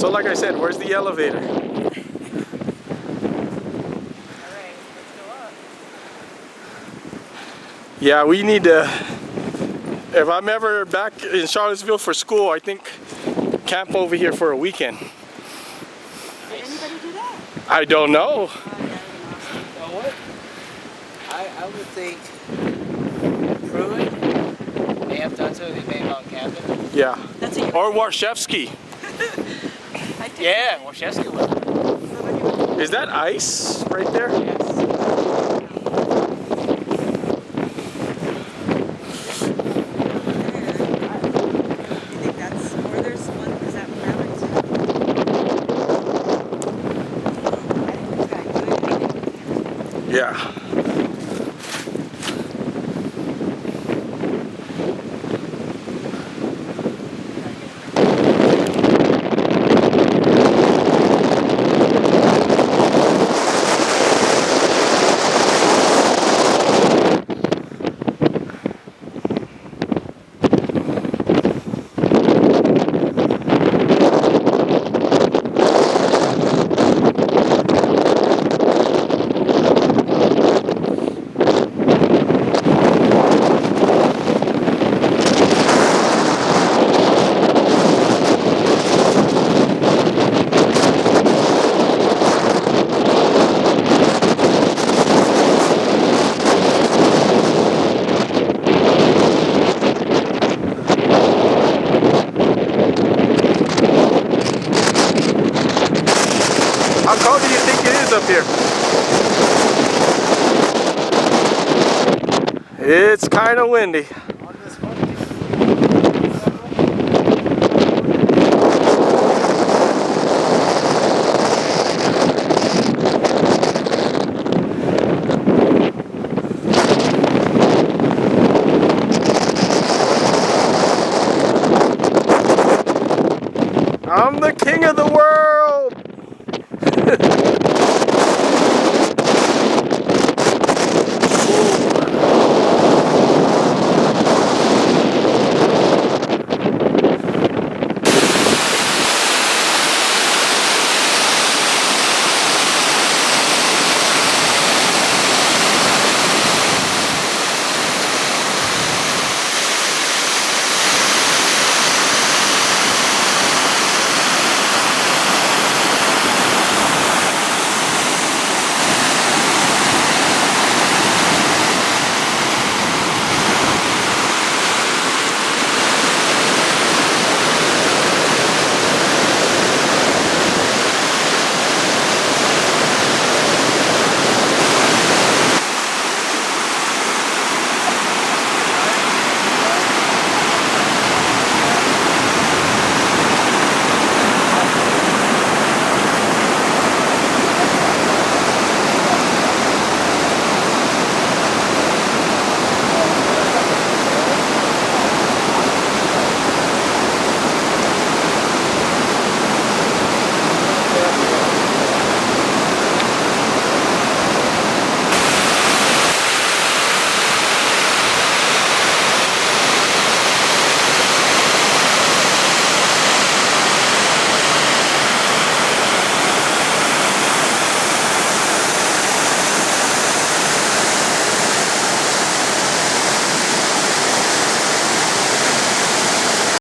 So like I said, where's the elevator? All right, let's go up. Yeah, we need to, if I'm ever back in Charlottesville for school, I think camp over here for a weekend. Did anybody do that? I don't know. Oh, that would be awesome. Well, what? I would think Pruitt may have done so. They may have gone camping. Yeah. That's a Or Warshevsky. Yeah, Warshevsky was. Is that ice right there? Yes. You think that's, or there's one, is that Crabtree? I think it's got good. Yeah. How cold do you think it is up here? It's kind of windy.